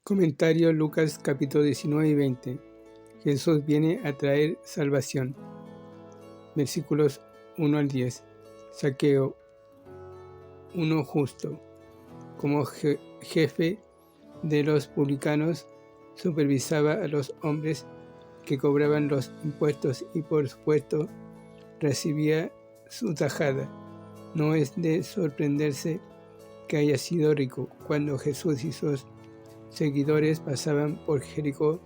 Comentario Lucas capítulo 19 y 20. Jesús viene a traer salvación. Versículos 1 al 10. Zaqueo, uno justo, como jefe de los publicanos, supervisaba a los hombres que cobraban los impuestos y por supuesto recibía su tajada. No es de sorprenderse que haya sido rico. Cuando Jesús y sus seguidores pasaban por Jericó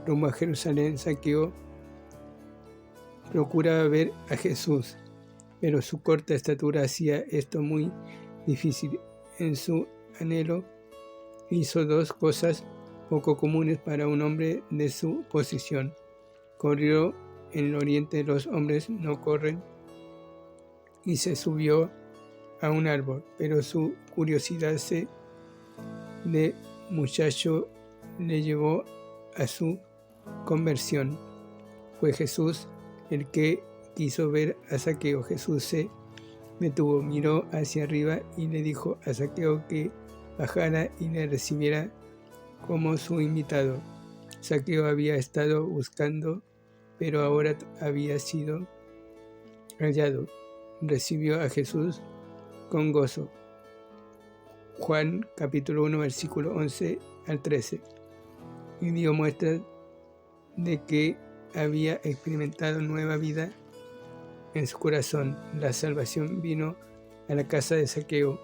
rumbo a Jerusalén, Zaqueo procuraba ver a Jesús, pero su corta estatura hacía esto muy difícil. En su anhelo hizo dos cosas poco comunes para un hombre de su posición. Corrió en el oriente, los hombres no corren, y se subió a un árbol, pero su curiosidad de muchacho le llevó a su conversión. Fue Jesús el que quiso ver a Zaqueo. Jesús se detuvo, miró hacia arriba y le dijo a Zaqueo que bajara y le recibiera como su invitado. Zaqueo había estado buscando, pero ahora había sido hallado. Recibió a Jesús con gozo. Juan capítulo 1 versículo 11 al 13. Y dio muestras de que había experimentado nueva vida en su corazón. La salvación vino a la casa de Zaqueo.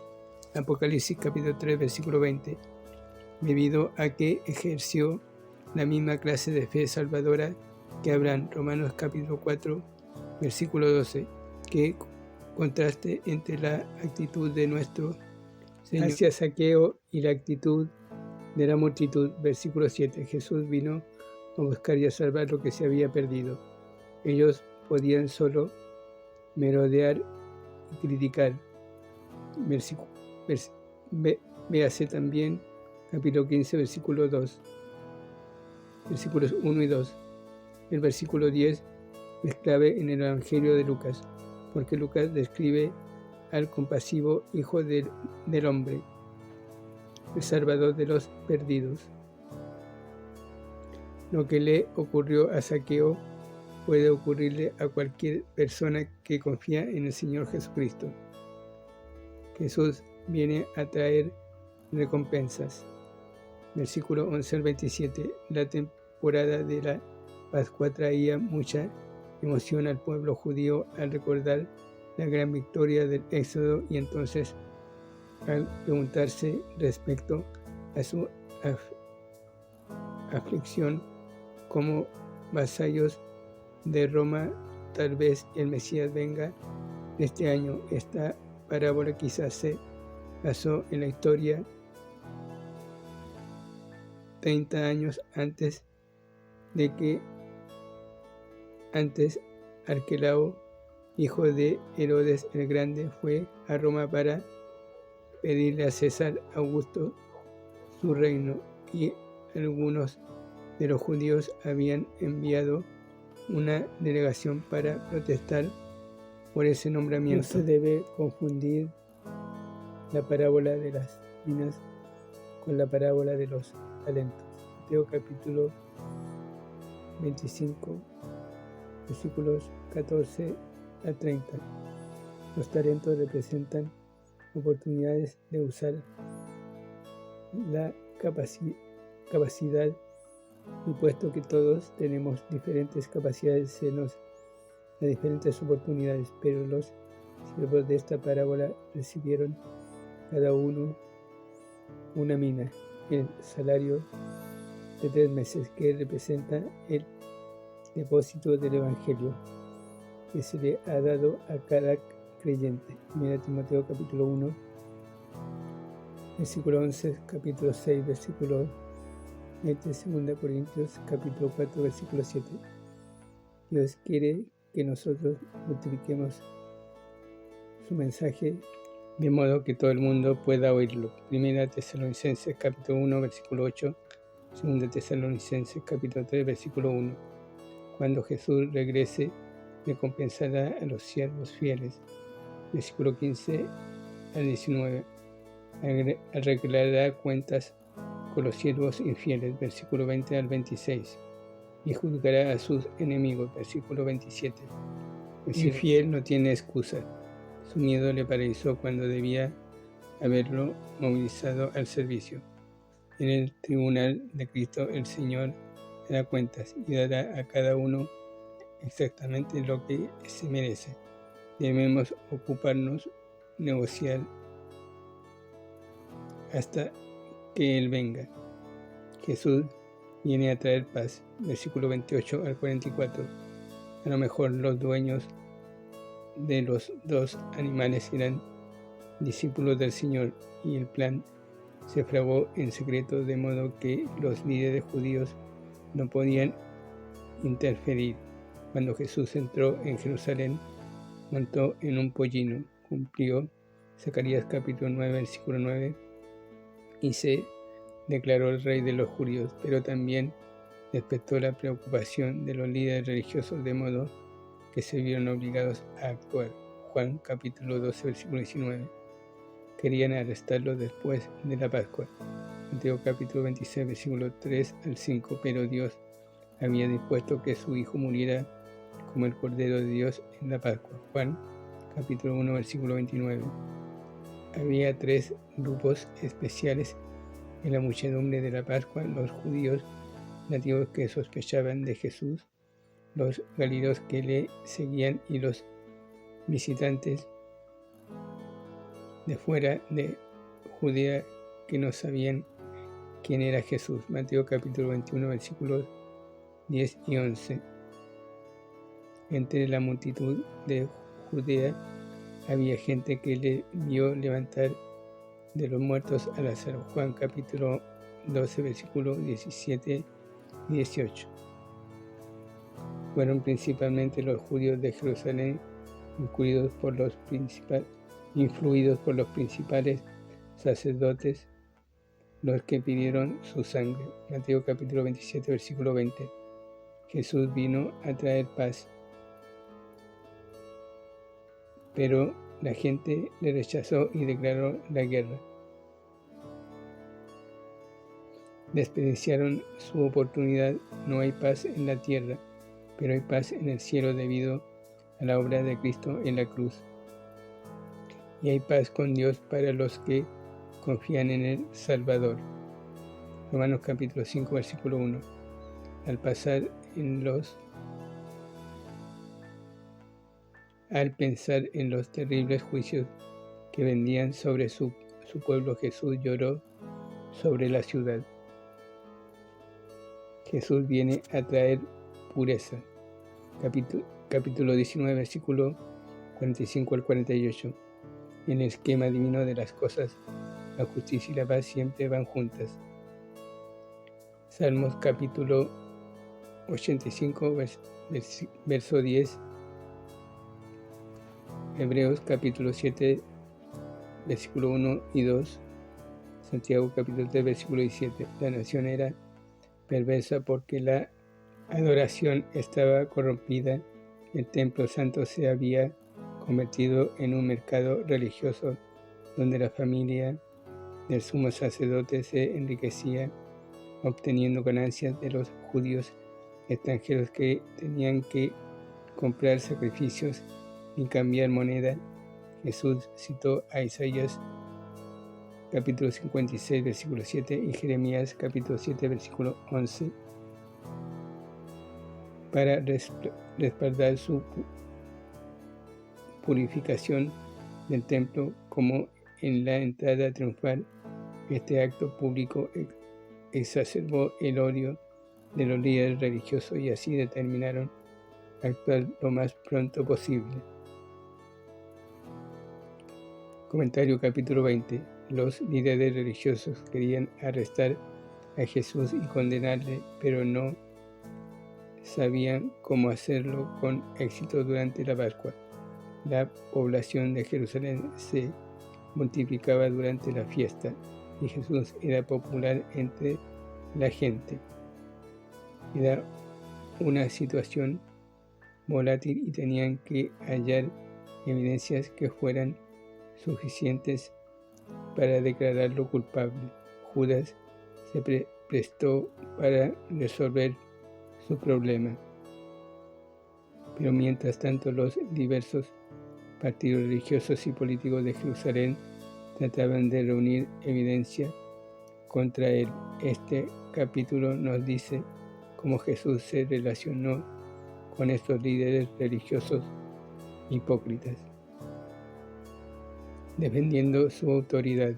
Apocalipsis capítulo 3 versículo 20. Debido a que ejerció la misma clase de fe salvadora que Abraham. Romanos capítulo 4 versículo 12. Qué contraste entre la actitud de nuestro Señor hacia Zaqueo y la actitud de la multitud. Versículo 7. Jesús vino a buscar y a salvar lo que se había perdido. Ellos podían solo merodear y criticar. Véase también capítulo 15, versículo 2, versículos 1 y 2. El versículo 10 es clave en el Evangelio de Lucas, porque Lucas describe al compasivo Hijo del Hombre, el Salvador de los perdidos. Lo que le ocurrió a Zaqueo puede ocurrirle a cualquier persona que confía en el Señor Jesucristo. Jesús viene a traer recompensas. Versículo 11 al 27. La temporada de la Pascua traía mucha emoción al pueblo judío al recordar la gran victoria del Éxodo, y entonces al preguntarse respecto a su aflicción como vasallos de Roma, tal vez el Mesías venga este año. Esta parábola quizás se pasó en la historia 30 años antes Arquelao, hijo de Herodes el Grande, fue a Roma para pedirle a César Augusto su reino, y algunos de los judíos habían enviado una delegación para protestar por ese nombramiento. No se debe confundir la parábola de las minas con la parábola de los talentos. Mateo capítulo 25, versículos 14 a 30. Los talentos representan oportunidades de usar la capacidad, y puesto que todos tenemos diferentes capacidades, se nos da diferentes oportunidades, pero los siervos de esta parábola recibieron cada uno una mina, el salario de 3 meses, que representa el depósito del Evangelio que se le ha dado a cada creyente. 1 Timoteo capítulo 1 versículo 11, capítulo 6 versículo 20, 2 Corintios capítulo 4 versículo 7. Dios quiere que nosotros multipliquemos su mensaje de modo que todo el mundo pueda oírlo. 1 Tesalonicenses capítulo 1 versículo 8, 2 Tesalonicenses capítulo 3 versículo 1. Cuando Jesús regrese, recompensará a los siervos fieles. Versículo 15 al 19. Arreglará cuentas con los siervos infieles, versículo 20 al 26, y juzgará a sus enemigos, versículo 27. El infiel no tiene excusa. Su miedo le paralizó cuando debía haberlo movilizado al servicio. En el tribunal de Cristo el Señor dará cuentas y dará a cada uno exactamente lo que se merece. Debemos ocuparnos, negociar hasta que Él venga. Jesús viene a traer paz, versículo 28 al 44. A lo mejor los dueños de los dos animales eran discípulos del Señor y el plan se fraguó en secreto, de modo que los líderes judíos no podían interferir. Cuando Jesús entró en Jerusalén, montó en un pollino, cumplió Zacarías capítulo 9, versículo 9, y se declaró el rey de los judíos, pero también despertó la preocupación de los líderes religiosos, de modo que se vieron obligados a actuar. Juan capítulo 12, versículo 19. Querían arrestarlo después de la Pascua. Mateo capítulo 26, versículo 3 al 5. Pero Dios había dispuesto que su Hijo muriera como el Cordero de Dios en la Pascua. Juan capítulo 1, versículo 29. Había tres grupos especiales en la muchedumbre de la Pascua: los judíos nativos que sospechaban de Jesús, los galileos que le seguían y los visitantes de fuera de Judea que no sabían quién era Jesús. Mateo capítulo 21, versículos 10 y 11. Entre la multitud de Judea había gente que le vio levantar de los muertos a Lázaro. Juan capítulo 12, versículos 17 y 18. Fueron principalmente los judíos de Jerusalén, influidos por los principales sacerdotes, los que pidieron su sangre. Mateo capítulo 27, versículo 20. Jesús vino a traer paz, pero la gente le rechazó y declaró la guerra. Desperdiciaron su oportunidad. No hay paz en la tierra, pero hay paz en el cielo debido a la obra de Cristo en la cruz. Y hay paz con Dios para los que confían en el Salvador. Romanos capítulo 5, versículo 1. Al pensar en los terribles juicios que vendían sobre su pueblo, Jesús lloró sobre la ciudad. Jesús viene a traer pureza. Capítulo 19, versículo 45 al 48. En el esquema divino de las cosas, la justicia y la paz siempre van juntas. Salmos capítulo 85, verso 10. Hebreos capítulo 7, versículo 1 y 2. Santiago capítulo 3, versículo 17. La nación era perversa porque la adoración estaba corrompida. El templo santo se había convertido en un mercado religioso donde la familia del sumo sacerdote se enriquecía, obteniendo ganancias de los judíos extranjeros que tenían que comprar sacrificios y cambiar moneda. Jesús citó a Isaías capítulo 56, versículo 7 y Jeremías capítulo 7, versículo 11 para respaldar su purificación del templo. Como en la entrada triunfal, este acto público exacerbó el odio de los líderes religiosos y así determinaron actuar lo más pronto posible. Comentario capítulo 20. Los líderes religiosos querían arrestar a Jesús y condenarle, pero no sabían cómo hacerlo con éxito durante la Pascua. La población de Jerusalén se multiplicaba durante la fiesta y Jesús era popular entre la gente. Era una situación volátil y tenían que hallar evidencias que fueran suficientes para declararlo culpable. Judas se prestó para resolver su problema. Pero mientras tanto, los diversos partidos religiosos y políticos de Jerusalén trataban de reunir evidencia contra él. Este capítulo nos dice cómo Jesús se relacionó con estos líderes religiosos hipócritas, defendiendo su autoridad.